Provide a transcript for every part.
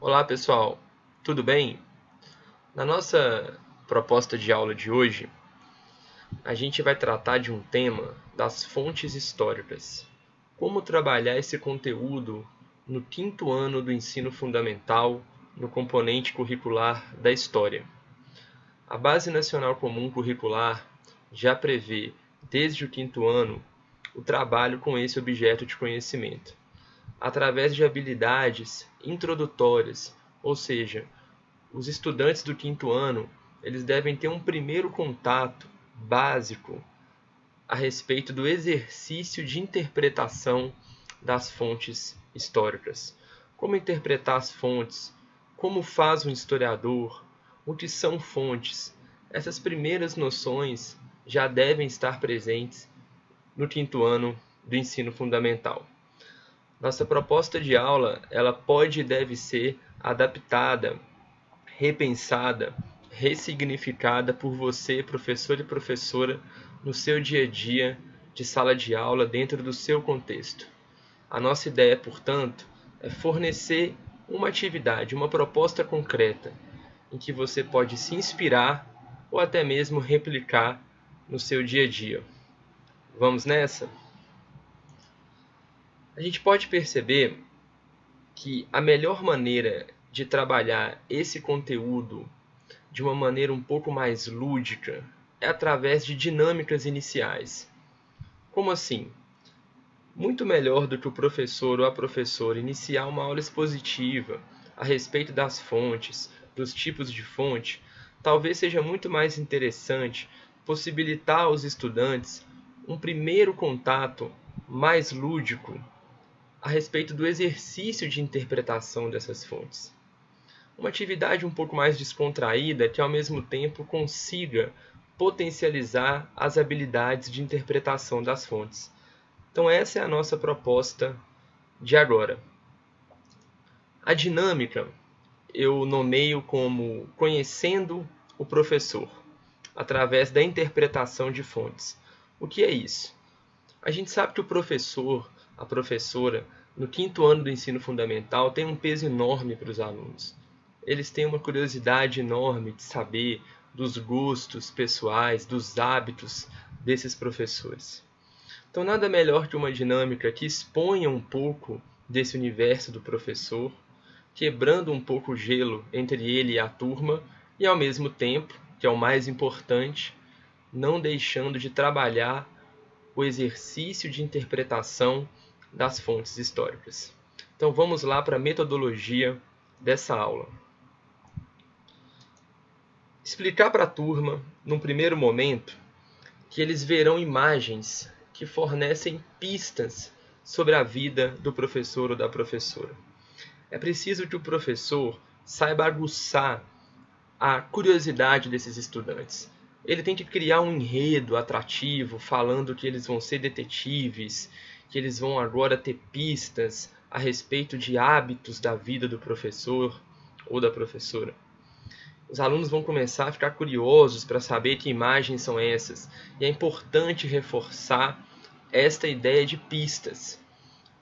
Olá pessoal, tudo bem? Na nossa proposta de aula de hoje, a gente vai tratar de um tema das fontes históricas. Como trabalhar esse conteúdo no quinto ano do ensino fundamental, no componente curricular da História. A Base Nacional Comum Curricular já prevê, desde o quinto ano, o trabalho com esse objeto de conhecimento, através de habilidades introdutórias, ou seja, os estudantes do quinto ano eles devem ter um primeiro contato básico a respeito do exercício de interpretação das fontes históricas. Como interpretar as fontes, como faz um historiador, o que são fontes. Essas primeiras noções já devem estar presentes no quinto ano do ensino fundamental. Nossa proposta de aula ela pode e deve ser adaptada, repensada, ressignificada por você, professor e professora, no seu dia a dia de sala de aula dentro do seu contexto. A nossa ideia, portanto, é fornecer uma atividade, uma proposta concreta em que você pode se inspirar ou até mesmo replicar no seu dia a dia. Vamos nessa? A gente pode perceber que a melhor maneira de trabalhar esse conteúdo de uma maneira um pouco mais lúdica é através de dinâmicas iniciais. Como assim? Muito melhor do que o professor ou a professora iniciar uma aula expositiva a respeito das fontes, dos tipos de fonte, talvez seja muito mais interessante possibilitar aos estudantes um primeiro contato mais lúdico a respeito do exercício de interpretação dessas fontes. Uma atividade um pouco mais descontraída que ao mesmo tempo consiga potencializar as habilidades de interpretação das fontes. Então essa é a nossa proposta de agora. A dinâmica eu nomeio como conhecendo o professor, através da interpretação de fontes. O que é isso? A gente sabe que o professor, a professora, no quinto ano do ensino fundamental tem um peso enorme para os alunos. Eles têm uma curiosidade enorme de saber dos gostos pessoais, dos hábitos desses professores. Então, nada melhor que uma dinâmica que exponha um pouco desse universo do professor, quebrando um pouco o gelo entre ele e a turma, e ao mesmo tempo, que é o mais importante, não deixando de trabalhar o exercício de interpretação das fontes históricas. Então, vamos lá para a metodologia dessa aula. Explicar para a turma, num primeiro momento, que eles verão imagens que fornecem pistas sobre a vida do professor ou da professora. É preciso que o professor saiba aguçar a curiosidade desses estudantes. Ele tem que criar um enredo atrativo, falando que eles vão ser detetives, que eles vão agora ter pistas a respeito de hábitos da vida do professor ou da professora. Os alunos vão começar a ficar curiosos para saber que imagens são essas. E é importante reforçar esta ideia de pistas.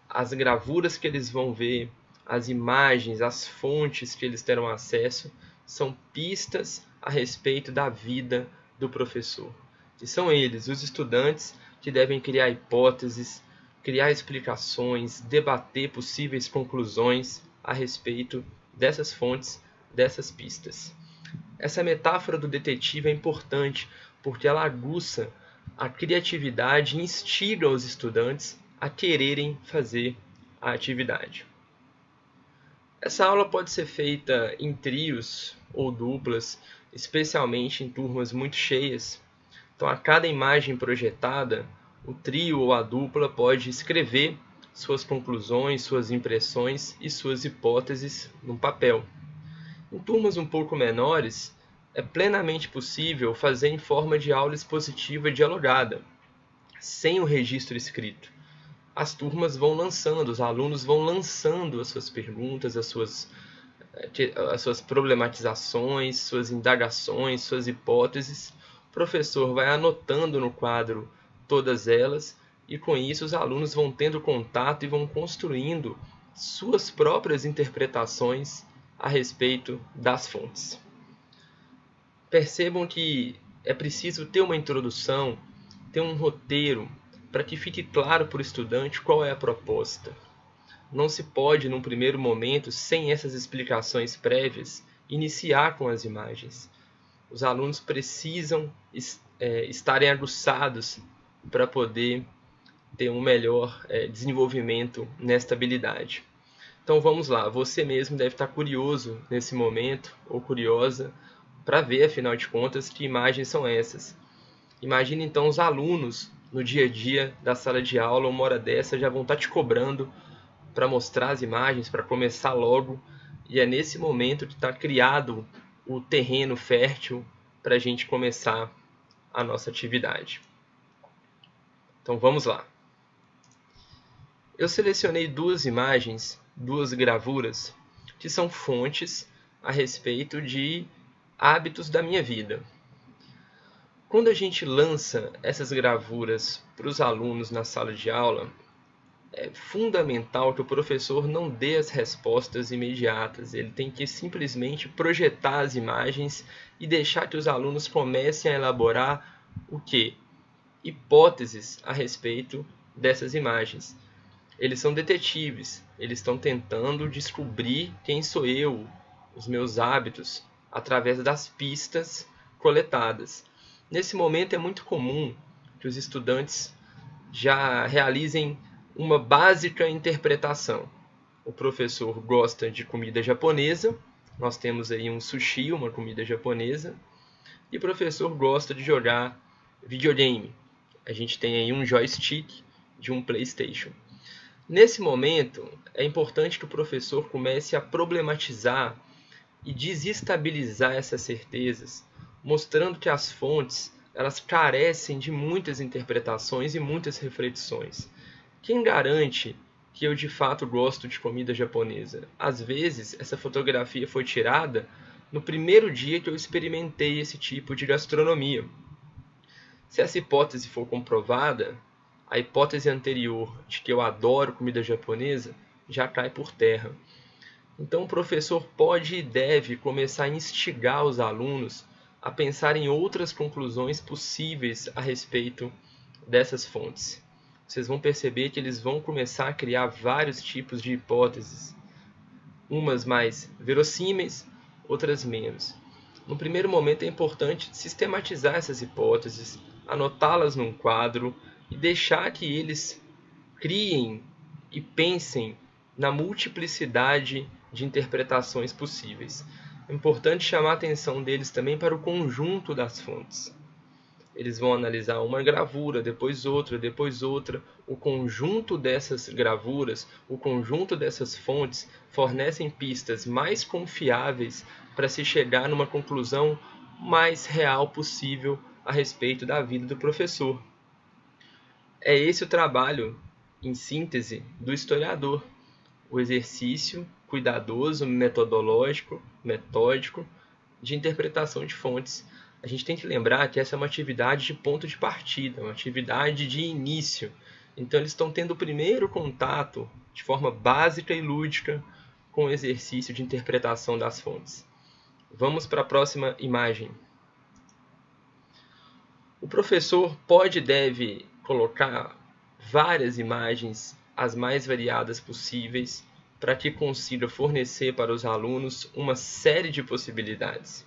As gravuras que eles vão ver, as imagens, as fontes que eles terão acesso, são pistas a respeito da vida do professor. E são eles, os estudantes, que devem criar hipóteses, criar explicações, debater possíveis conclusões a respeito dessas fontes, dessas pistas. Essa metáfora do detetive é importante porque ela aguça a criatividade e instiga os estudantes a quererem fazer a atividade. Essa aula pode ser feita em trios ou duplas, especialmente em turmas muito cheias. Então, a cada imagem projetada, o trio ou a dupla pode escrever suas conclusões, suas impressões e suas hipóteses no papel. Em turmas um pouco menores, é plenamente possível fazer em forma de aula expositiva dialogada, sem o registro escrito. As turmas vão lançando, os alunos vão lançando as suas perguntas, as suas problematizações, suas indagações, suas hipóteses. O professor vai anotando no quadro todas elas e com isso os alunos vão tendo contato e vão construindo suas próprias interpretações a respeito das fontes. Percebam que é preciso ter uma introdução, ter um roteiro, para que fique claro para o estudante qual é a proposta. Não se pode, num primeiro momento, sem essas explicações prévias, iniciar com as imagens. Os alunos precisam estarem aguçados para poder ter um melhor desenvolvimento nesta habilidade. Então vamos lá, você mesmo deve estar curioso nesse momento, ou curiosa, para ver, afinal de contas, que imagens são essas. Imagine então os alunos no dia a dia da sala de aula, uma hora dessa, já vão estar te cobrando para mostrar as imagens, para começar logo, e é nesse momento que está criado o terreno fértil para a gente começar a nossa atividade. Então vamos lá. Eu selecionei duas imagens, duas gravuras, que são fontes a respeito de hábitos da minha vida. Quando a gente lança essas gravuras para os alunos na sala de aula, é fundamental que o professor não dê as respostas imediatas. Ele tem que simplesmente projetar as imagens e deixar que os alunos comecem a elaborar o quê? Hipóteses a respeito dessas imagens. Eles são detetives, eles estão tentando descobrir quem sou eu, os meus hábitos, através das pistas coletadas. Nesse momento é muito comum que os estudantes já realizem uma básica interpretação. O professor gosta de comida japonesa, nós temos aí um sushi, uma comida japonesa, e o professor gosta de jogar videogame. A gente tem aí um joystick de um PlayStation. Nesse momento, é importante que o professor comece a problematizar e desestabilizar essas certezas, mostrando que as fontes elas carecem de muitas interpretações e muitas reflexões. Quem garante que eu de fato gosto de comida japonesa? Às vezes, essa fotografia foi tirada no primeiro dia que eu experimentei esse tipo de gastronomia. Se essa hipótese for comprovada, a hipótese anterior de que eu adoro comida japonesa já cai por terra. Então o professor pode e deve começar a instigar os alunos a pensar em outras conclusões possíveis a respeito dessas fontes. Vocês vão perceber que eles vão começar a criar vários tipos de hipóteses, umas mais verossímeis, outras menos. No primeiro momento é importante sistematizar essas hipóteses, anotá-las num quadro e deixar que eles criem e pensem na multiplicidade de interpretações possíveis. É importante chamar a atenção deles também para o conjunto das fontes. Eles vão analisar uma gravura, depois outra. O conjunto dessas gravuras, o conjunto dessas fontes fornecem pistas mais confiáveis para se chegar numa conclusão mais real possível a respeito da vida do professor. É esse o trabalho, em síntese, do historiador. O exercício cuidadoso, metodológico, metódico, de interpretação de fontes. A gente tem que lembrar que essa é uma atividade de ponto de partida, uma atividade de início. Então eles estão tendo o primeiro contato, de forma básica e lúdica, com o exercício de interpretação das fontes. Vamos para a próxima imagem. O professor pode e deve colocar várias imagens, as mais variadas possíveis, para que consiga fornecer para os alunos uma série de possibilidades.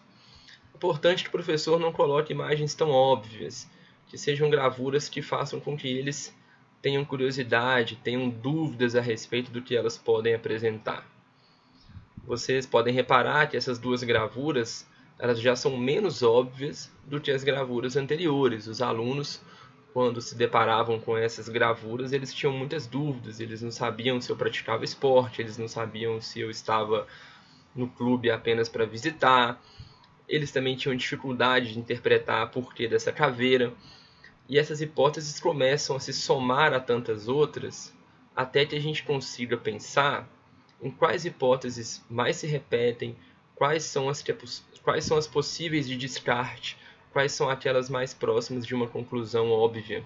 É importante que o professor não coloque imagens tão óbvias, que sejam gravuras que façam com que eles tenham curiosidade, tenham dúvidas a respeito do que elas podem apresentar. Vocês podem reparar que essas duas gravuras elas já são menos óbvias do que as gravuras anteriores. Os alunos, quando se deparavam com essas gravuras, eles tinham muitas dúvidas, eles não sabiam se eu praticava esporte, eles não sabiam se eu estava no clube apenas para visitar, eles também tinham dificuldade de interpretar a porquê dessa caveira, e essas hipóteses começam a se somar a tantas outras, até que a gente consiga pensar em quais hipóteses mais se repetem, quais são as possíveis de descarte, quais são aquelas mais próximas de uma conclusão óbvia.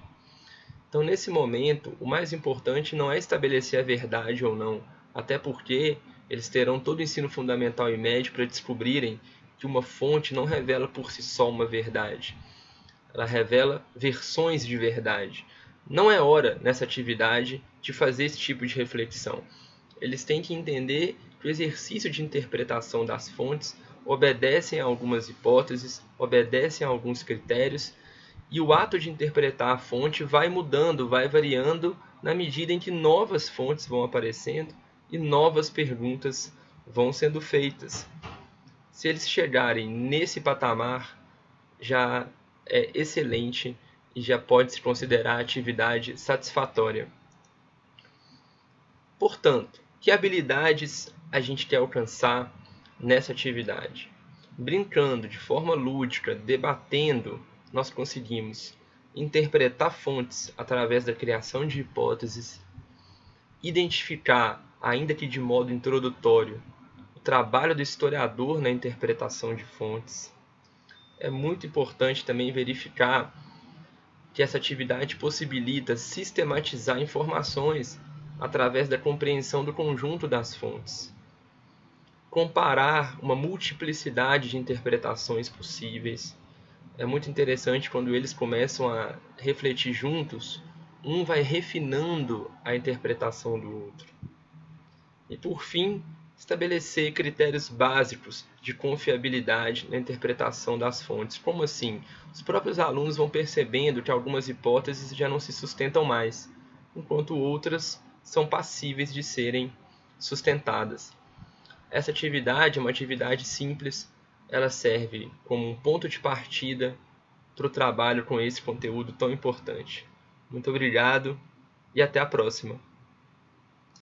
Então, nesse momento, o mais importante não é estabelecer a verdade ou não, até porque Eles terão todo o ensino fundamental e médio para descobrirem que uma fonte não revela por si só uma verdade. Ela revela versões de verdade. Não é hora, nessa atividade, de fazer esse tipo de reflexão. Eles têm que entender que o exercício de interpretação das fontes obedecem a algumas hipóteses, obedecem a alguns critérios, e o ato de interpretar a fonte vai mudando, vai variando na medida em que novas fontes vão aparecendo e novas perguntas vão sendo feitas. Se eles chegarem nesse patamar, já é excelente e já pode se considerar atividade satisfatória. Portanto, que habilidades a gente quer alcançar nessa atividade? Brincando de forma lúdica, debatendo, nós conseguimos interpretar fontes através da criação de hipóteses, identificar, ainda que de modo introdutório, o trabalho do historiador na interpretação de fontes. É muito importante também verificar que essa atividade possibilita sistematizar informações através da compreensão do conjunto das fontes. Comparar uma multiplicidade de interpretações possíveis. É muito interessante quando eles começam a refletir juntos, um vai refinando a interpretação do outro. E por fim, estabelecer critérios básicos de confiabilidade na interpretação das fontes. Como assim? Os próprios alunos vão percebendo que algumas hipóteses já não se sustentam mais, enquanto outras são passíveis de serem sustentadas. Essa atividade é uma atividade simples, ela serve como um ponto de partida para o trabalho com esse conteúdo tão importante. Muito obrigado e até a próxima!